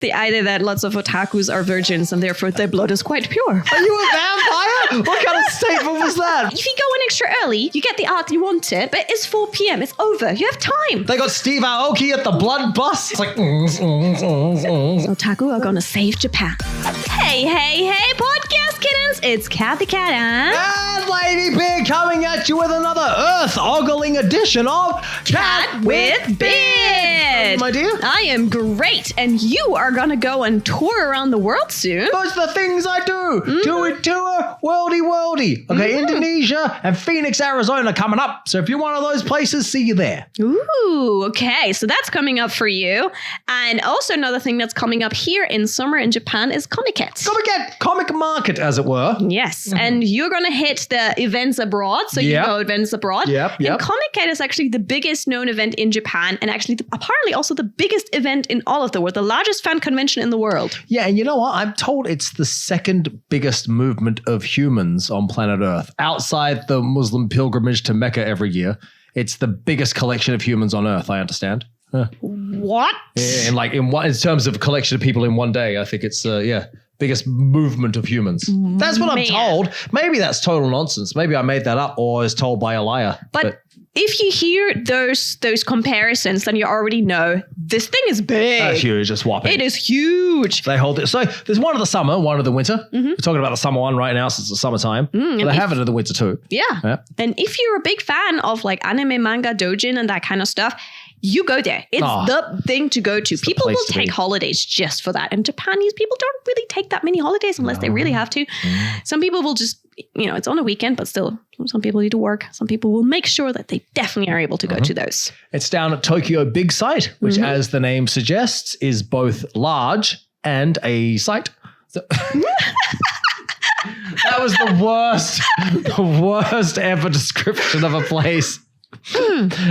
the idea that lots of otakus are virgins and therefore their blood is quite pure. Are you a vampire? What kind of statement was that? If you go in extra early, you get the arc you wanted, but it's 4 p.m. It's over. You have time. They got Steve Aoki at the blood bus. It's like... Otaku are gonna save Japan. Hey, podcast kittens. It's Cathy Cat and Ladybeard coming at you with another earth-ogling edition of Cat with Beard. My dear? I am great, and you are gonna go and tour around the world soon. Those are the things I do. Do it tour, worldy. Okay, Indonesia and Phoenix, Arizona coming up. So if you're one of those places, see you there. Ooh, okay. So that's coming up for you. And also another thing that's coming up here in summer in Japan is Comiket. Comiket, comic market, as it were. Yes, and you're going to hit the events abroad. So you go events abroad. Yep. And Comiket is actually the biggest known event in Japan and actually apparently also the biggest event in all of the world, the largest fan convention in the world. Yeah, and you know what? I'm told it's the second biggest movement of humans on planet Earth. Outside the Muslim pilgrimage to Mecca every year, it's the biggest collection of humans on Earth, I understand. What? Yeah, in terms of collection of people in one day, I think it's biggest movement of humans. That's what I'm told. Maybe that's total nonsense. Maybe I made that up or is told by a liar. But if you hear those comparisons, then you already know this thing is big. That's huge. It's whopping. It is huge. They hold it. So there's one of the summer, one of the winter. We're talking about the summer one right now since it's summertime. But they have it in the winter too. Yeah. And if you're a big fan of like anime, manga, doujin and that kind of stuff, you go there. It's the thing to go to. People will take holidays just for that. And Japanese people don't really take that many holidays unless they really have to. Some people will just, it's on a weekend, but still some people need to work. Some people will make sure that they definitely are able to go to those. It's down at Tokyo Big Sight, which as the name suggests is both large and a site. So that was the worst ever description of a place.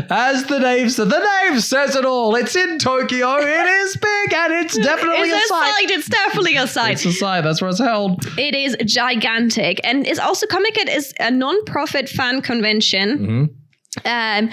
As the name says it all. It's in Tokyo. It is big and it's definitely a site. It's definitely a site. It's a site. That's where it's held. It is gigantic. And it's also Comiket is a non-profit fan convention. And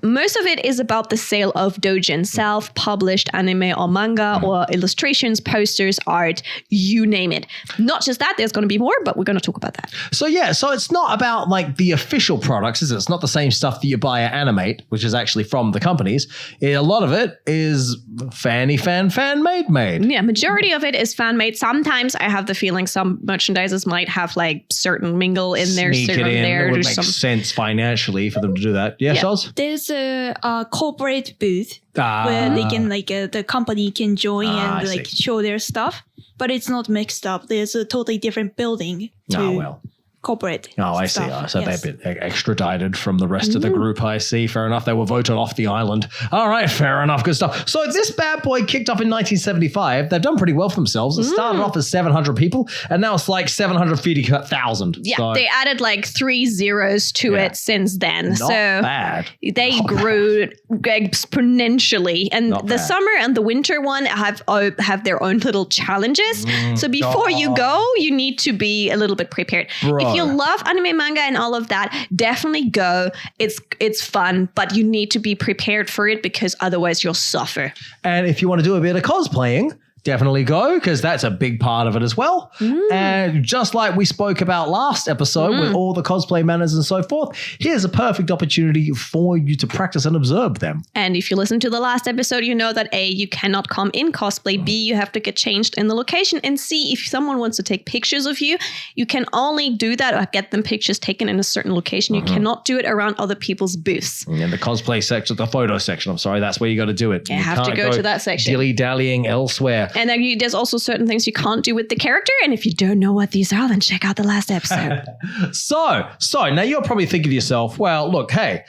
most of it is about the sale of doujin, self-published anime or manga or illustrations, posters, art, you name it. Not just that, there's going to be more, but we're going to talk about that. So it's not about like the official products, is it? It's not the same stuff that you buy at Animate, which is actually from the companies. A lot of it is fan-made. Yeah, majority of it is fan-made. Sometimes I have the feeling some merchandises might have like certain mingle in there. Sneak it in. It would make sense financially for them to do that. Yeah, Charles? There's a corporate booth where they can the company can join and show their stuff, but it's not mixed up. There's a totally different building to corporate. Oh, I see. So they've been extradited from the rest of the group. I see. Fair enough. They were voted off the island. All right. Fair enough. Good stuff. So this bad boy kicked off in 1975. They've done pretty well for themselves. It started off as 700 people and now it's like 750,000. Yeah. They added like 3 zeros to it since then. Not bad. They grew exponentially. And summer and the winter one have their own little challenges. So before you go, you need to be a little bit prepared. If you love anime, manga, and all of that, definitely go. It's fun, but you need to be prepared for it because otherwise you'll suffer. And if you want to do a bit of cosplaying, definitely go because that's a big part of it as well. And just like we spoke about last episode with all the cosplay manners and so forth, here's a perfect opportunity for you to practice and observe them. And if you listen to the last episode, you know that A, you cannot come in cosplay. B, you have to get changed in the location. And C, if someone wants to take pictures of you, you can only do that or get them pictures taken in a certain location. You cannot do it around other people's booths. In the cosplay section, the photo section, I'm sorry, that's where you got to do it. You have to go to that section. Dilly-dallying elsewhere. And then there's also certain things you can't do with the character. And if you don't know what these are, then check out the last episode. So now you're probably thinking to yourself, well, look, hey,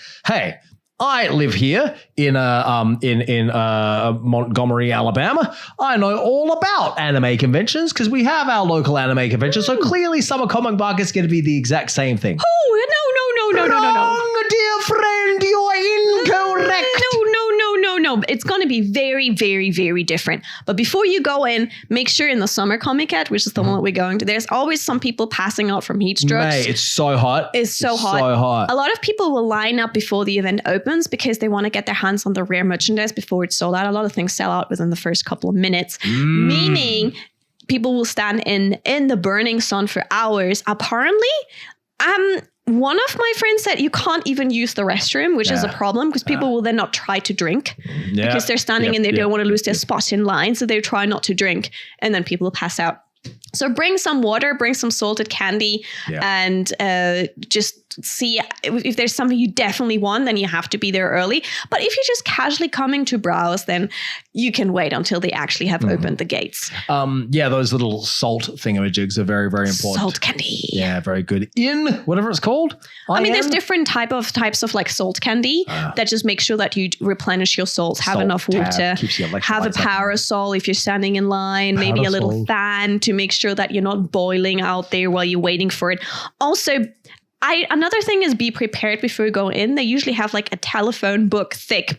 I live here in Montgomery, Alabama. I know all about anime conventions because we have our local anime convention. So clearly Summer Comic Market's going to be the exact same thing. Oh, no. Wrong, dear friend, you're incorrect. No. it's going to be very, very, very different. But before you go in, make sure in the summer Comiket, which is the one that we're going to, there's always some people passing out from heat strokes. Mate, it's so hot. It's so hot. A lot of people will line up before the event opens because they want to get their hands on the rare merchandise before it's sold out. A lot of things sell out within the first couple of minutes, meaning people will stand in the burning sun for hours. Apparently, one of my friends said you can't even use the restroom, which is a problem because people will then not try to drink because they're standing and they don't want to lose their spot in line. So they try not to drink and then people will pass out. So bring some water, bring some salted candy, and just see if there's something you definitely want, then you have to be there early. But if you're just casually coming to browse, then you can wait until they actually have opened the gates. Those little salt thingamajigs are very, very important. Salt candy. Yeah, very good. In whatever it's called. I mean, there's different types of like salt candy that just make sure that you replenish your salts, have enough water, have a parasol if you're standing in line, maybe a little fan to make sure that you're not boiling out there while you're waiting for it. Also, another thing is be prepared before you go in. They usually have like a telephone book, thick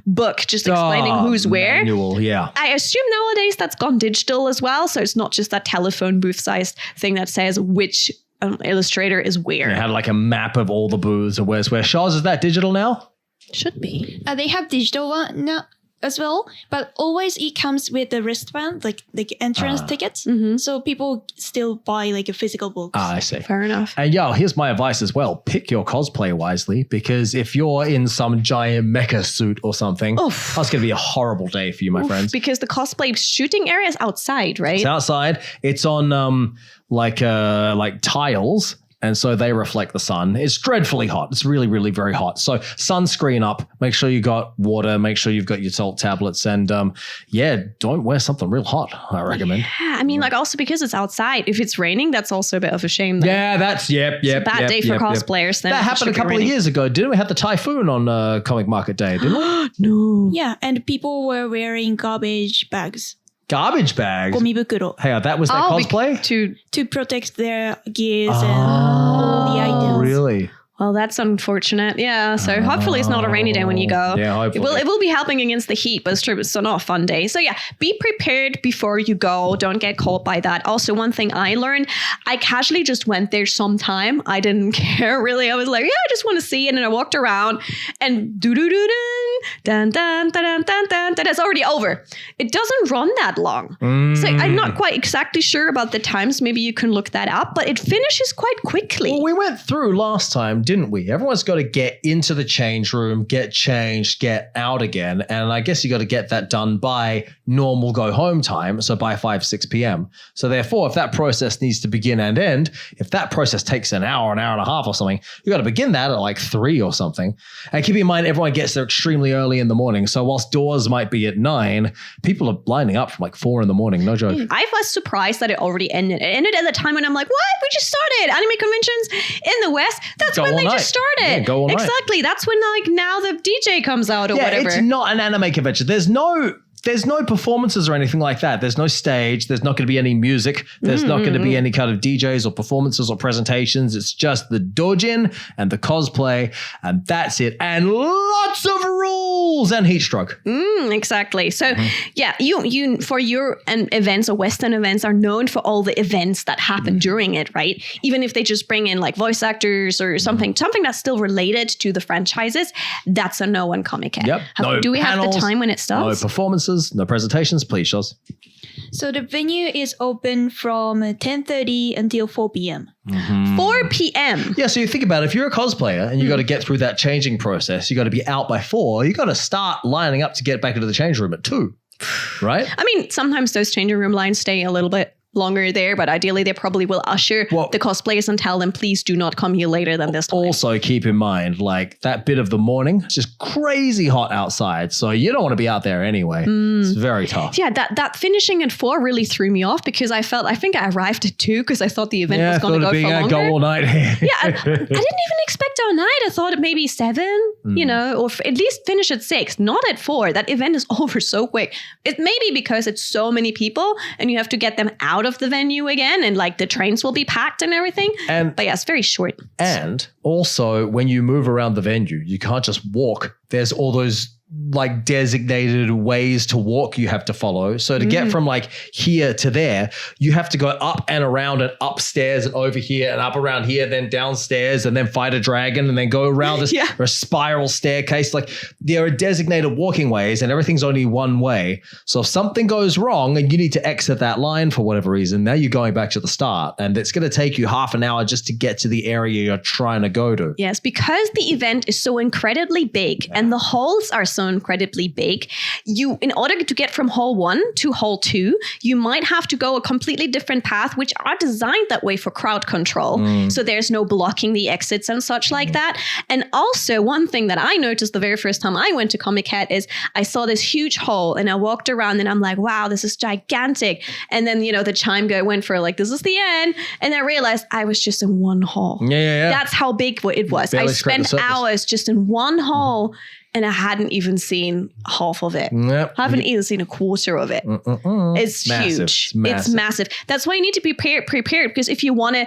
book, just explaining who's where. Manual, yeah. I assume nowadays that's gone digital as well. So it's not just that telephone booth sized thing that says which illustrator is where. They had like a map of all the booths and where's where. Shaz, is that digital now? Should be. They have digital one now as well, but always it comes with the wristband, like entrance tickets. So people still buy like a physical book. I see. Fair enough. And here's my advice as well. Pick your cosplay wisely, because if you're in some giant mecha suit or something, that's going to be a horrible day for you, my friends. Because the cosplay shooting area is outside, right? It's outside. It's on like tiles. And so they reflect the sun. It's dreadfully hot. It's really, really very hot. So sunscreen up. Make sure you got water. Make sure you've got your salt tablets. And don't wear something real hot, I recommend. Yeah, I mean, like also because it's outside. If it's raining, that's also a bit of a shame. Yeah, that's, it's a bad day for cosplayers. Then that happened a couple of years ago. Didn't we have the typhoon on Comic Market Day? Didn't we? No. Yeah, and people were wearing garbage bags. Garbage bags? Gomibukuro. Hey, that was their cosplay? To protect their gears and all the items. Really? Well, that's unfortunate. Yeah. So hopefully it's not a rainy day when you go. Yeah, hopefully. It will be helping against the heat, but it's true. It's not a fun day. So yeah, be prepared before you go. Don't get caught by that. Also, one thing I learned, I casually just went there sometime. I didn't care really. I was like, yeah, I just want to see it. And I walked around and dun, dun, dun, dun, dun, dun, dun, it's already over. It doesn't run that long. So I'm not quite exactly sure about the times. Maybe you can look that up, but it finishes quite quickly. Well, we went through last time, didn't we? Everyone's got to get into the change room, get changed, get out again. And I guess you got to get that done by normal go home time. So by 5, 6 p.m. So therefore, if that process needs to begin and end, if that process takes an hour and a half or something, you got to begin that at like 3 or something. And keep in mind, everyone gets there extremely early in the morning. So whilst doors might be at 9, people are lining up from like 4 in the morning. No joke. I was surprised that it already ended. It ended at the time when I'm like, what? We just started anime conventions in the West. That's when they just started. Yeah, go all night. Exactly. That's when like now the DJ comes out or whatever. It's not an anime convention. There's no performances or anything like that. There's no stage. There's not going to be any music. There's not going to be any kind of DJs or performances or presentations. It's just the doujin and the cosplay, and that's it. And lots of rules and heat stroke. Exactly. So yeah, you for your events or Western events are known for all the events that happen during it, right? Even if they just bring in like voice actors or something that's still related to the franchises, that's a no on Comiket. Yep. Do we have the time when it starts? No performances. No presentations, please, Shaz. So the venue is open from 10:30 until 4 p.m. 4 p.m. Yeah, so you think about it, if you're a cosplayer and you got to get through that changing process, you got to be out by 4, you got to start lining up to get back into the change room at 2, right? I mean, sometimes those changing room lines stay a little bit longer there, but ideally they probably will usher the cosplayers and tell them, please do not come here later than this time. Also keep in mind, like that bit of the morning, it's just crazy hot outside. So you don't want to be out there anyway. It's very tough. Yeah, that finishing at 4 really threw me off because I think I arrived at 2 because I thought the event was going to go for longer. Go all night. I didn't even expect all night. I thought it maybe 7, or at least finish at 6, not at 4. That event is over so quick. It may be because it's so many people and you have to get them out of the venue again, and like the trains will be packed and everything. But yeah, it's very short. And also when you move around the venue, you can't just walk. There's all those like designated ways to walk you have to follow. So to get from like here to there, you have to go up and around and upstairs and over here and up around here, then downstairs and then fight a dragon and then go around this a spiral staircase. Like there are designated walking ways and everything's only one way. So if something goes wrong and you need to exit that line for whatever reason, now you're going back to the start and it's going to take you half an hour just to get to the area you're trying to go to. Yes, because the event is so incredibly big and the halls are so incredibly big, in order to get from hall 1 to hall 2, you might have to go a completely different path, which are designed that way for crowd control. So there's no blocking the exits and such like that. And also one thing that I noticed the very first time I went to Comiket is I saw this huge hall and I walked around and I'm like, wow, this is gigantic. And then, the chime went for like, this is the end. And I realized I was just in one hall. Yeah. That's how big it was. I spent hours just in one hall. And I hadn't even seen half of it. I haven't even seen a quarter of it. It's massive. huge. It's massive. That's why you need to be prepared because if you want to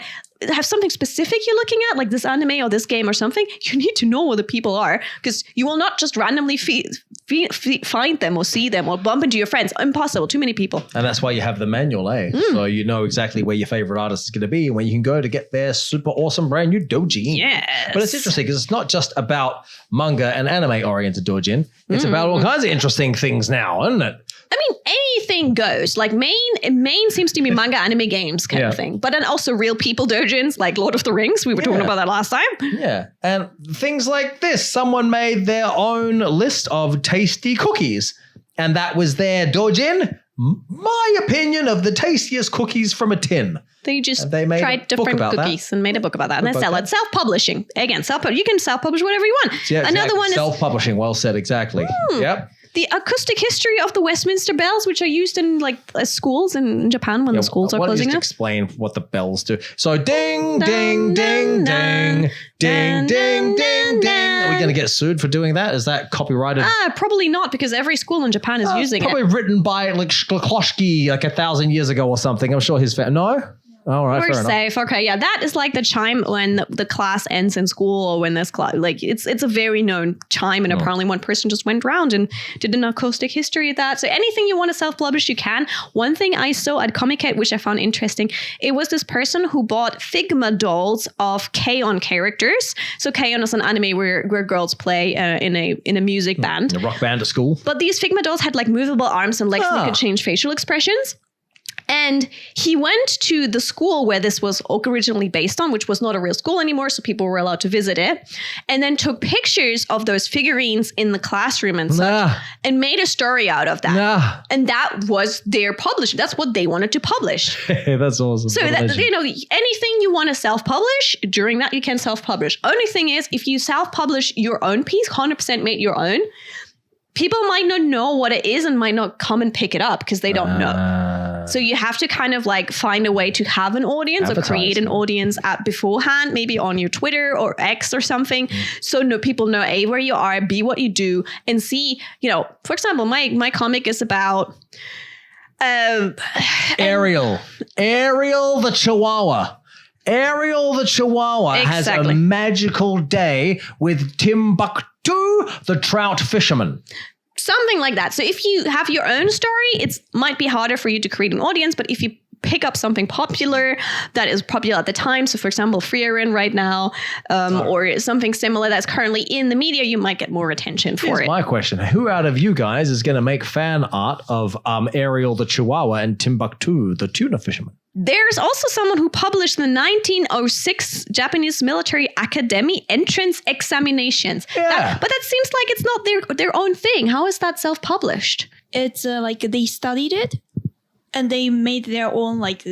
have something specific you're looking at, like this anime or this game or something, you need to know where the people are because you will not just randomly find them or see them or bump into your friends. Impossible. Too many people. And that's why you have the manual, So you know exactly where your favorite artist is going to be and where you can go to get their super awesome brand new doujin. Yes. But it's interesting because it's not just about manga and anime oriented doujin. It's about all kinds of interesting things now, isn't it? I mean, anything goes. Like main seems to be manga anime games kind of thing. But then also real people doujins like Lord of the Rings. We were talking about that last time. Yeah. And things like this. Someone made their own list of tasty cookies. And that was their doujin. My opinion of the tastiest cookies from a tin. They just tried different cookies and made a book about that. And they sell it. Self-publishing. Again, you can self-publish whatever you want. Yeah, Another one is self-publishing. Well said. Exactly. Yep. The acoustic history of the Westminster bells, which are used in like schools in Japan when the schools are closing up. Just explain what the bells do. So ding, ding, ding, ding, ding, ding, ding, ding. Are we going to get sued for doing that? Is that copyrighted? Probably not, because every school in Japan is using probably it. Probably written by like Shklokoshki like 1,000 years ago or something. I'm sure his No? All right, we're safe. Okay, yeah, that is like the chime when the class ends in school or when there's class. Like it's a very known chime, and apparently one person just went around and did an acoustic history of that. So anything you want to self-publish, you can. One thing I saw at Comiket, which I found interesting, it was this person who bought Figma dolls of K-On! Characters. So K-On! Is an anime where girls play in a music band, a rock band at school. But these Figma dolls had like movable arms and legs, and they could change facial expressions. And he went to the school where this was originally based on, which was not a real school anymore, so people were allowed to visit it, and then took pictures of those figurines in the classroom and such, and made a story out of that. And that was their publishing. That's what they wanted to publish. That's awesome. So anything you want to self-publish, during that you can self-publish. Only thing is, if you self-publish your own piece, 100% made your own, people might not know what it is and might not come and pick it up because they don't know. So you have to kind of like find a way to have an audience or create an audience beforehand, maybe on your Twitter or X or something. So people know A, where you are, B, what you do, and C, for example, my comic is about Ariel the Chihuahua. Ariel the Chihuahua has a magical day with Timbuktu the trout fisherman. Something like that. So if you have your own story, it might be harder for you to create an audience. But if you pick up something popular that is popular at the time, so for example, Frieren right now, or something similar that's currently in the media, you might get more attention for it. Here's my question. Who out of you guys is going to make fan art of Ariel the Chihuahua and Timbuktu the tuna fisherman? There's also someone who published the 1906 Japanese Military Academy entrance examinations. Yeah. But that seems like it's not their own thing. How is that self-published? It's like they studied it and they made their own like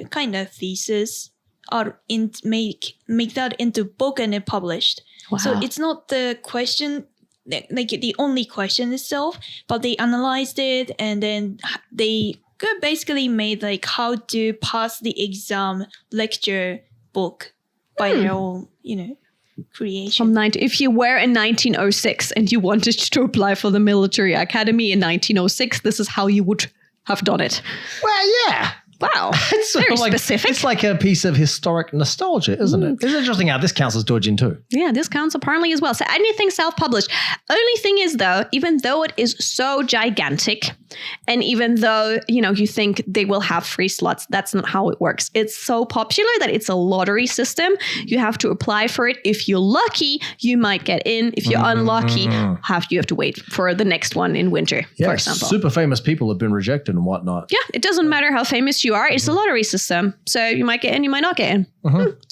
kind of thesis or make that into book and it published. Wow. So it's not the question, like the only question itself, but they analyzed it and then they basically made like how to pass the exam lecture book by their own, creation. If you were in 1906 and you wanted to apply for the military academy in 1906, this is how you would have done it. Well, yeah. Wow. It's very specific. It's like a piece of historic nostalgia, isn't it? It's interesting how this counts as doujin too. Yeah, this counts apparently as well. So anything self-published. Only thing is though, even though it is so gigantic, and even though, you think they will have free slots, that's not how it works. It's so popular that it's a lottery system. You have to apply for it. If you're lucky, you might get in. If you're unlucky, you have to wait for the next one in winter, for example. Super famous people have been rejected and whatnot. Yeah, it doesn't matter how famous you are. It's a lottery system. So you might get in, you might not get in.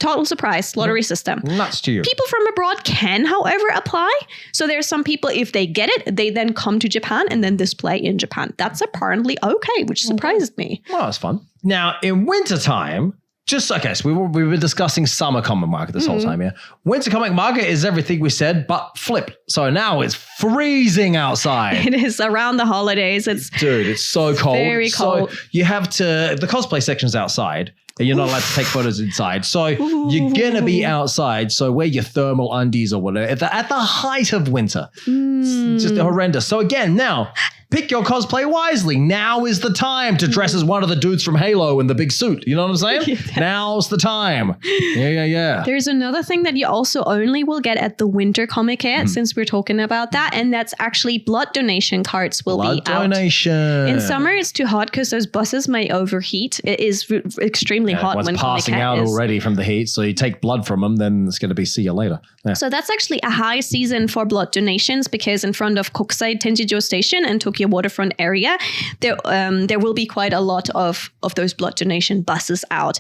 Total surprise, lottery system. Nuts to you. People from abroad can, however, apply. So there's some people, if they get it, they then come to Japan and then display in Japan. That's apparently okay, which surprised me. Well, that's fun. Now, in wintertime, so we've been discussing summer comic market this whole time, yeah. Winter comic market is everything we said, but flipped. So now it's freezing outside. It is around the holidays. Dude, it's so cold. Very cold. So you have the cosplay section's outside. And you're not allowed to take photos inside. So you're going to be outside. So wear your thermal undies or whatever at the height of winter. It's just horrendous. So again, now pick your cosplay wisely. Now is the time to dress as one of the dudes from Halo in the big suit. You know what I'm saying? Now's the time. Yeah. There's another thing that you also only will get at the winter Comiket, since we're talking about that. And that's actually blood donation cards will be out. Blood donation. In summer, it's too hot because those buses may overheat. It is extremely hot when passing out already from the heat. So you take blood from them, then it's going to be see you later. Yeah. So that's actually a high season for blood donations because in front of Kokusai Tenjijo Station and Tokyo waterfront area, there will be quite a lot of those blood donation buses out.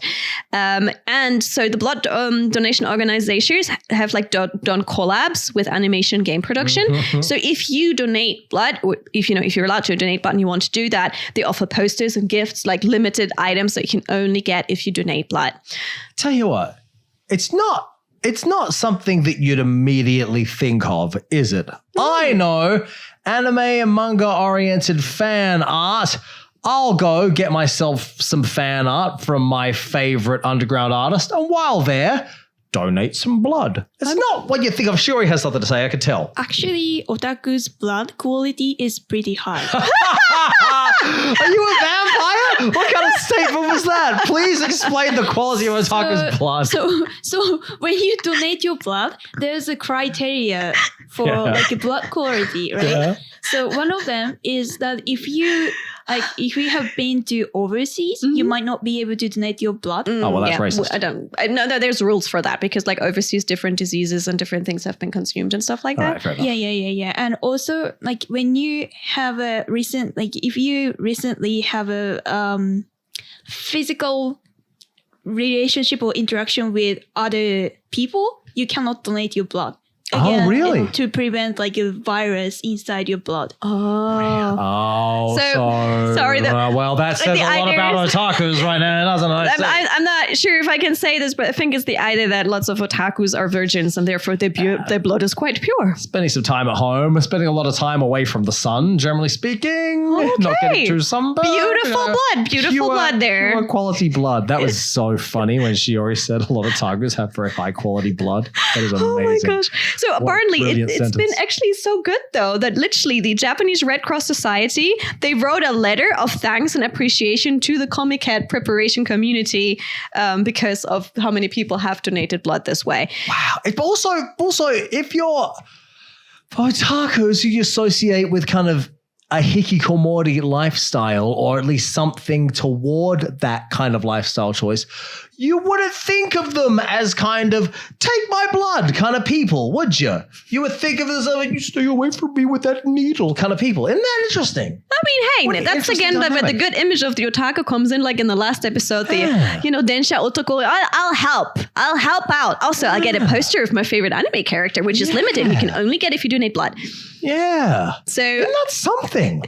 And so the blood donation organizations have done collabs with animation game production. So if you donate blood, or if you're allowed to donate blood and you want to do that, they offer posters and gifts, like limited items that you can only get if you donate blood. Tell you what, it's not something that you'd immediately think of, is it? I know anime and manga oriented fan art. I'll go get myself some fan art from my favorite underground artist. And while there, donate some blood. It's not what you think. I'm sure he has something to say. I can tell. Actually, Otaku's blood quality is pretty high. Are you a vampire? What kind of statement was that? Please explain the quality of Otaku's blood. So when you donate your blood, there's a criteria for blood quality, right? Yeah. So one of them is that if you have been to overseas, you might not be able to donate your blood. Oh, well, that's racist. I know that there's rules for that because overseas different diseases and different things have been consumed and stuff like that. Right, yeah. And also when you have if you recently have a physical relationship or interaction with other people, you cannot donate your blood. Again, really? To prevent a virus inside your blood. Oh, sorry. Well, that says a lot about otakus right now, doesn't it? I'm not sure if I can say this, but I think it's the idea that lots of otakus are virgins and therefore their blood is quite pure. Spending some time at home, spending a lot of time away from the sun, generally speaking. Okay. Not getting too sunburned. Beautiful blood there. Pure quality blood. That was so funny when Shiori said a lot of otakus have very high quality blood. That is amazing. Oh my gosh. So apparently it's been actually so good though that literally the Japanese Red Cross Society, they wrote a letter of thanks and appreciation to the Comiket preparation community because of how many people have donated blood this way. Wow. Also, if you're otakus who you associate with kind of a hikikomori lifestyle or at least something toward that kind of lifestyle choice, you wouldn't think of them as kind of take my blood kind of people, would you? You would think of them as you stay away from me with that needle kind of people. Isn't that interesting? I mean, hey, that's again where the good image of the otaku comes in, like in the last episode, Densha Otoko, I'll help out. Also, I'll get a poster of my favorite anime character, which is limited. You can only get if you donate blood. Yeah. So isn't that something?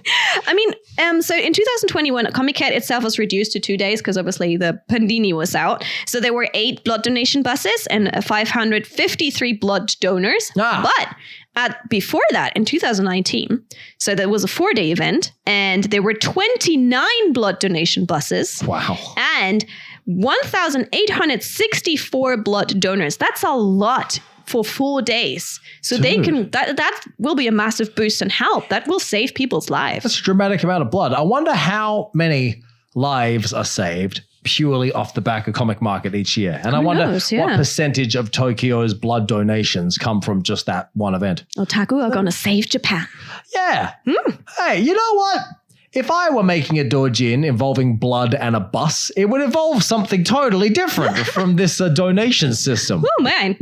I mean, so in 2021, Comiket itself was reduced to 2 days because obviously the pandemic was out. So there were 8 blood donation buses and 553 blood donors. But before that, in 2019, so there was a 4-day event and there were 29 blood donation buses. Wow. And 1,864 blood donors. That's a lot for 4 days. So they can, that will be a massive boost and help. That will save people's lives. That's a dramatic amount of blood. I wonder how many lives are saved purely off the back of comic market each year. And I wonder what percentage of Tokyo's blood donations come from just that one event. Otaku are going to save Japan. Yeah. Hey, you know what? If I were making a doujin involving blood and a bus, it would involve something totally different from this donation system. Oh, man.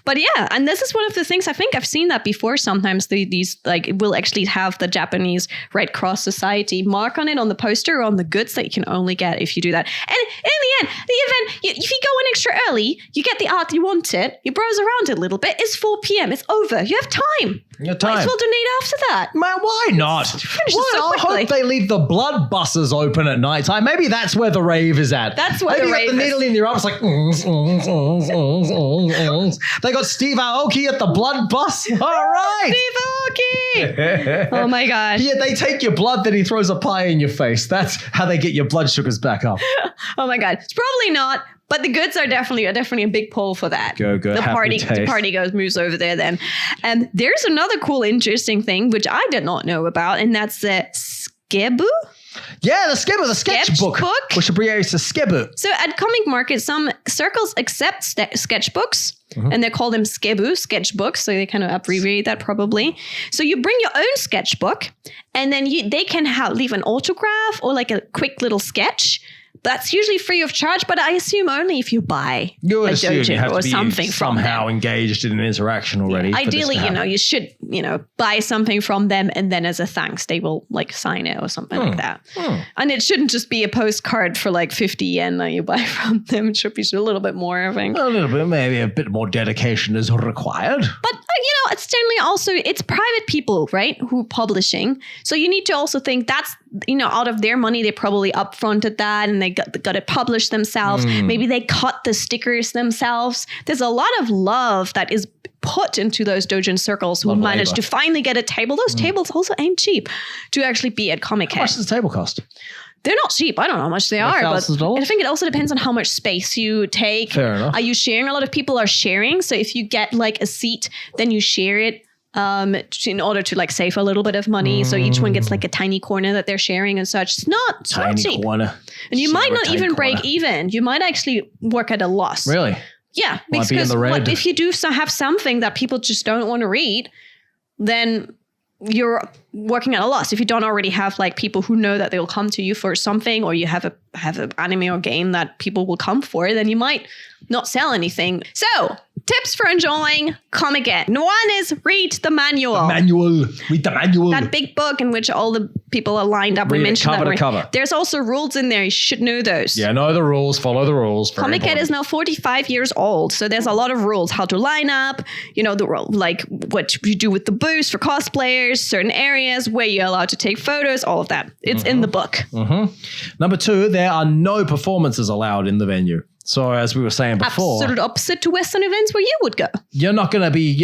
But yeah, and this is one of the things I think I've seen that before. Sometimes these like will actually have the Japanese Red Cross Society mark on it on the poster or on the goods that you can only get if you do that. And in the end, the event, if you go in extra early, you get the art you wanted, you browse around it a little bit, it's 4 p.m., it's over. You have time. Your time. Might as well donate after that. Man, why not? I hope they leave the blood buses open at night time. Maybe that's where the rave is at. That's where the rave is. The needle in your arm. It's like, they got Steve Aoki at the blood bus. All right. Steve Aoki. Oh my gosh. Yeah, they take your blood, then he throws a pie in your face. That's how they get your blood sugars back up. Oh my God. It's probably not. But the goods are definitely a big pull for that. Go. The party moves over there then. And there's another cool, interesting thing, which I did not know about, and that's the skebu. Yeah, the skebu, the sketchbook. Which abbreviates to skebu. So at comic market, some circles accept sketchbooks, and they call them skebu, sketchbooks. So they kind of abbreviate that probably. So you bring your own sketchbook, and then they can leave an autograph or like a quick little sketch. That's usually free of charge, but I assume only if you buy a doujin or something from them. Somehow engaged in an interaction already. Yeah. Ideally, you should, buy something from them, and then as a thanks, they will like sign it or something like that. And it shouldn't just be a postcard for like 50 yen that you buy from them. It should be a little bit more, I think. A little bit, maybe a bit more dedication is required. But it's generally also, it's private people, right, who are publishing. So you need to also think that's, out of their money, they probably upfronted that and they got it published themselves. Maybe they cut the stickers themselves. There's a lot of love that is put into those doujin circles who managed to finally get a table. Those tables also ain't cheap to actually be at Comiket. How much does the table cost? They're not cheap. I don't know how much they are, but I think it also depends on how much space you take. Fair enough. Are you sharing? A lot of people are sharing. So if you get like a seat, then you share it in order to like save a little bit of money. So each one gets like a tiny corner that they're sharing and such. It's not cheap. Tiny corner. And you might not even break even. You might actually work at a loss. Really? Yeah. Because if you do have something that people just don't want to read, then you're working at a loss. If you don't already have like people who know that they'll come to you for something, or you have an anime or game that people will come for, then you might not sell anything. So tips for enjoying Comiket. One is read the manual. Read the manual. That big book in which all the people are lined up. Read it cover to cover. There's also rules in there. You should know those. Yeah, know the rules. Follow the rules. Comiket is now 45 years old. So there's a lot of rules. How to line up. The rule, like what you do with the booths for cosplayers, certain areas, where you're allowed to take photos, all of that. It's in the book. Number 2, there are no performances allowed in the venue. So as we were saying before. Absolute opposite to Western events where you would go. You're not going to be,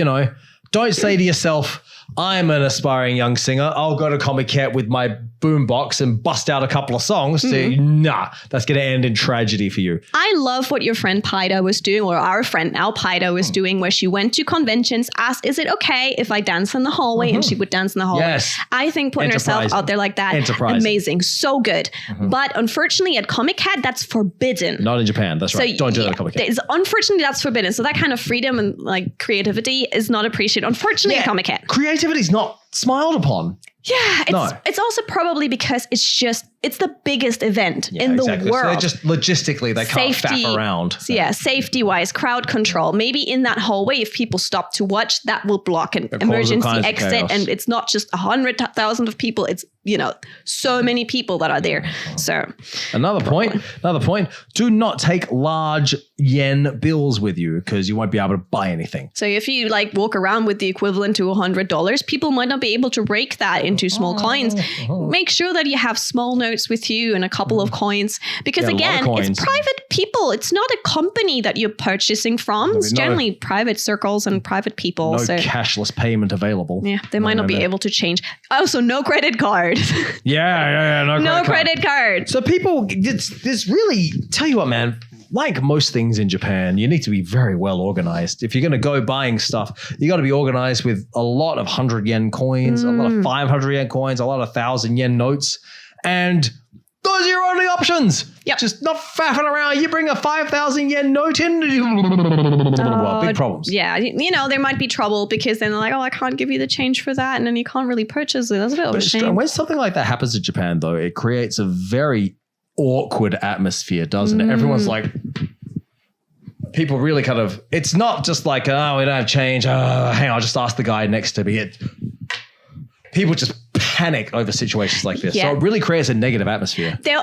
don't say to yourself, I'm an aspiring young singer. I'll go to Comiket with my boombox and bust out a couple of songs. Nah, that's going to end in tragedy for you. I love what your friend Paida was doing, or our friend now Paida was doing, where she went to conventions, asked, is it okay if I dance in the hallway? And she would dance in the hallway. Yes. I think putting herself out there like that, amazing, so good. But unfortunately at Comiket, that's forbidden. Not in Japan, that's right. Don't do that at Comiket. Unfortunately, that's forbidden. So that kind of freedom and like creativity is not appreciated, unfortunately, at Comiket. Creativity is not smiled upon. Yeah, it's also probably because it's the biggest event in the world. So just logistically, they can't faff around. So. Yeah, safety-wise, crowd control. Maybe in that hallway, if people stop to watch, that will block an emergency exit. And it's not just 100,000 of people. It's, so many people that are there. So another point, do not take large yen bills with you because you won't be able to buy anything. So if you like walk around with the equivalent to $100, people might not be able to break that into small coins. Make sure that you have small notes with you and a couple of coins, because again, it's private people. It's not a company that you're purchasing from. It's generally private circles and private people. No cashless payment available. Yeah, they might not be able to change. Also, no credit card. No credit card. So people, this really, tell you what, man, like most things in Japan, you need to be very well organized. If you're going to go buying stuff, you got to be organized with a lot of 100 yen coins, a lot of 500 yen coins, a lot of 1,000 yen notes. And Those are your only options. Yep. Just not faffing around. You bring a 5,000 yen note in, well, big problems. Yeah, there might be trouble because then they're like, I can't give you the change for that. And then you can't really purchase it. That's a bit of a shame. When something like that happens in Japan, though, it creates a very awkward atmosphere, doesn't it? Everyone's like, people really kind of, it's not just like, we don't have change. Hang on, I'll just ask the guy next to me. People just panic over situations like this. So it really creates a negative atmosphere. There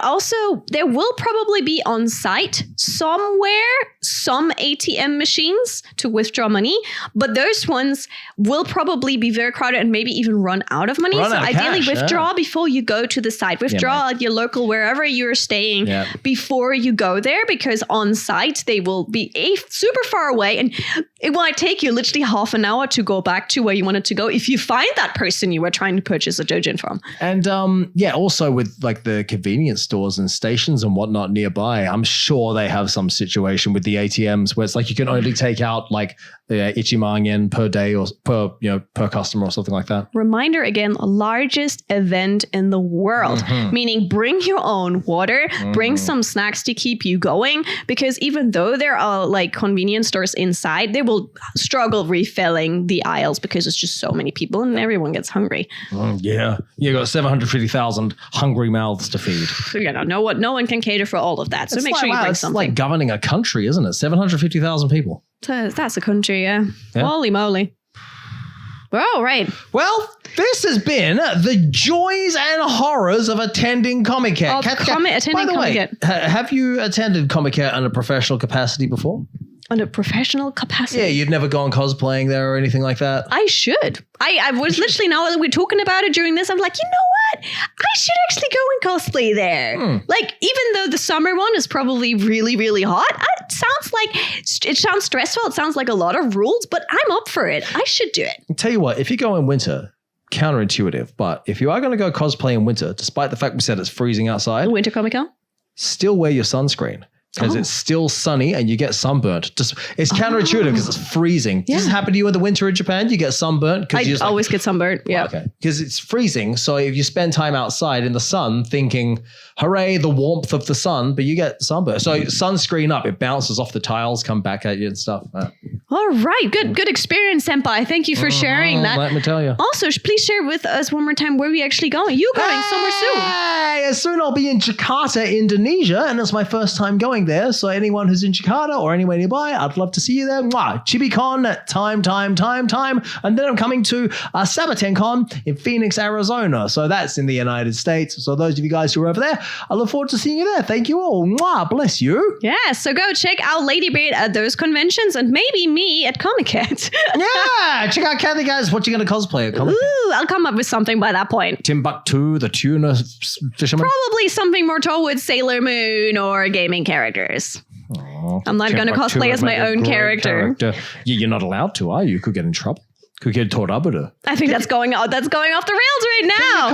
will probably be on site somewhere some ATM machines to withdraw money, but those ones will probably be very crowded and maybe even run out of money. Ideally withdraw before you go to the site. Withdraw at your local, wherever you're staying before you go there, because on site they will be super far away and it might take you literally half an hour to go back to where you wanted to go if you find that person you were trying to purchase a doujin from. And also with like the convenience stores and stations and whatnot nearby, I'm sure they have some situation with the ATMs where it's like you can only take out like ichiman yen per day or per customer or something like that. Reminder again, largest event in the world, meaning bring your own water, bring some snacks to keep you going, because even though there are like convenience stores inside, they will struggle refilling the aisles because it's just so many people and everyone gets hungry. You got 750,000 hungry mouths to feed. No one can cater for all of that. So make sure you bring something. It's like governing a country, isn't it? 750,000 people. That's a country, yeah. Holy moly. Well, right. Well, this has been the joys and horrors of attending Comiket. By the way, have you attended Comiket in a professional capacity before? On a professional capacity? Yeah, you've never gone cosplaying there or anything like that? I should. I was literally, now that we're talking about it during this, I'm like, you know what? I should actually go and cosplay there. Like, even though the summer one is probably really, really hot, it sounds stressful. It sounds like a lot of rules, but I'm up for it. I should do it. I'll tell you what, if you go in winter, counterintuitive, but if you are going to go cosplay in winter, despite the fact we said it's freezing outside. Winter Comic-Con? Still wear your sunscreen. Because it's still sunny and you get sunburnt. It's counterintuitive because it's freezing. Does this happen to you in the winter in Japan? You get sunburnt? I always get sunburnt, yeah. Okay. Because it's freezing. So if you spend time outside in the sun thinking, hooray, the warmth of the sun, but you get sunburnt. So sunscreen up, it bounces off the tiles, come back at you and stuff. All right. Good experience, Senpai. Thank you for sharing that. Let me tell you. Also, please share with us one more time where we actually going. You're going somewhere soon. Hey, soon I'll be in Jakarta, Indonesia, and it's my first time going there. So anyone who's in Jakarta or anywhere nearby, I'd love to see you there. Chibicon, time. And then I'm coming to SabatenCon in Phoenix, Arizona. So that's in the United States. So those of you guys who are over there, I look forward to seeing you there. Thank you all. Bless you. Yeah, so go check out Ladybeard at those conventions and maybe me at Comiket. Yeah, check out Cathy Cat. What you going to cosplay at Comiket? Ooh, I'll come up with something by that point. Timbuktu, the tuna fisherman? Probably something more towards Sailor Moon or gaming characters. I'm not going to cosplay as my own character. You're not allowed to, are you? You could get in trouble. Could get torabada. I think that's going off the rails right now.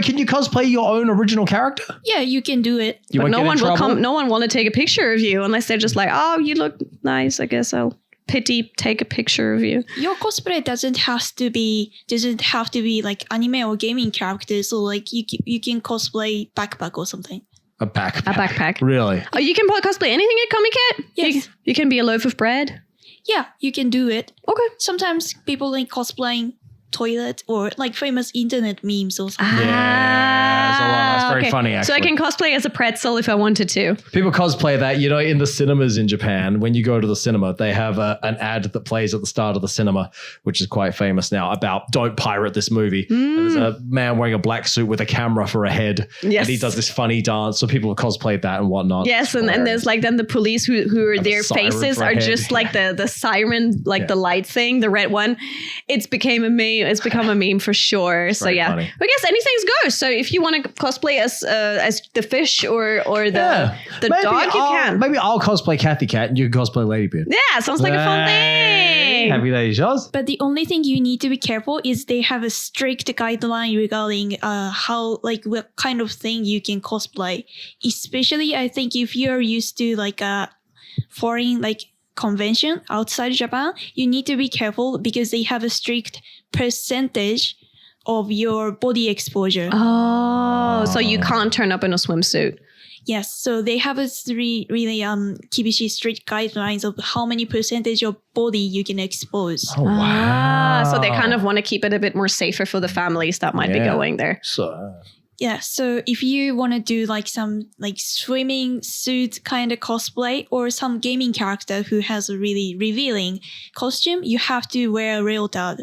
Can you cosplay your own original character? Yeah, you can do it. But no one will come. No one want to take a picture of you unless they're just like, oh, you look nice. I guess I'll take a picture of you. Your cosplay doesn't have to be like anime or gaming characters. So like you can cosplay backpack or something. A backpack. A backpack. Really? Oh, you can cosplay anything at Comiket? Yes. You can be a loaf of bread? Yeah, you can do it. Okay. Sometimes people like cosplaying toilet or like famous internet memes or something. That's very funny, actually. So I can cosplay as a pretzel if I wanted to. People cosplay that, in the cinemas in Japan, when you go to the cinema, they have an ad that plays at the start of the cinema, which is quite famous now, about don't pirate this movie. And there's a man wearing a black suit with a camera for a head. Yes. And he does this funny dance. So people have cosplayed that and whatnot. Yes. And there's like then the police who are their faces are just like the siren, like the light thing, the red one. It's become a meme for sure. So yeah, funny. I guess anything's goes. So if you want to cosplay as the fish or the dog, you can. Maybe I'll cosplay Cathy Cat and you can cosplay Ladybeard. Yeah, sounds like a fun thing. Happy days, yours. But the only thing you need to be careful is they have a strict guideline regarding what kind of thing you can cosplay. Especially, I think if you're used to like a foreign convention outside Japan, you need to be careful because they have a strict percentage of your body exposure. Oh, so you can't turn up in a swimsuit. Yes, so they have a really kibishi strict guidelines of how many percentage of body you can expose. Oh, wow. So they kind of want to keep it a bit more safer for the families that might be going there. So... Yeah, so if you want to do like some like swimming suit kind of cosplay or some gaming character who has a really revealing costume, you have to wear a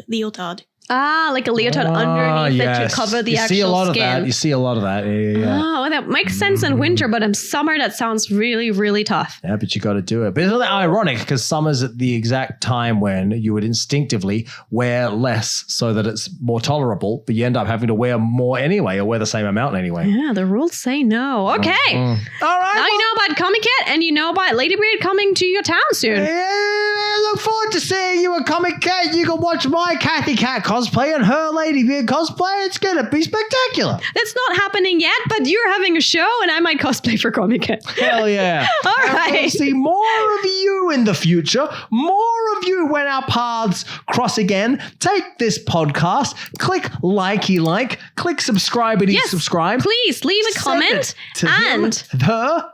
leotard. Like a leotard underneath it to cover the actual skin. You see a lot of that. Yeah. Oh, that makes sense in winter, but in summer that sounds really, really tough. Yeah, but you got to do it. But isn't that ironic? Because summer's at the exact time when you would instinctively wear less so that it's more tolerable, but you end up having to wear more anyway or wear the same amount anyway. Yeah, the rules say no. Okay. All right. Now you know about Comiket and you know about Ladybeard coming to your town soon. Yeah, look forward to seeing you at Comiket. You can watch my Cathy Cat cosplay and her Ladybeard cosplay. It's going to be spectacular. That's not happening yet, but you're having a show and I might cosplay for Comiket. Hell yeah. All right. We'll see more of you in the future. More of you when our paths cross again. Take this podcast, click likey, click subscribe-y subscribe. Please leave a comment and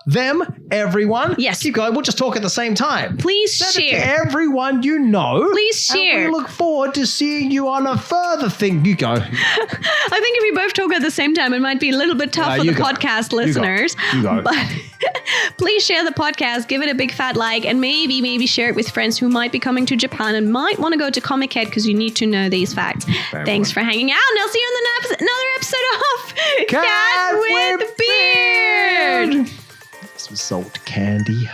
them, everyone. Yes. Keep going. We'll just talk at the same time. Please Send share. it to everyone you know. Please share. And we look forward to seeing you on a further thing. You go. I think if we both talk at the same time, it might be a little bit tough for the podcast listeners. You go. But please share the podcast, give it a big fat like, and maybe share it with friends who might be coming to Japan and might want to go to Comiket because you need to know these facts. Thanks for hanging out, and I'll see you in another episode of Cat with Beard. This was salt candy.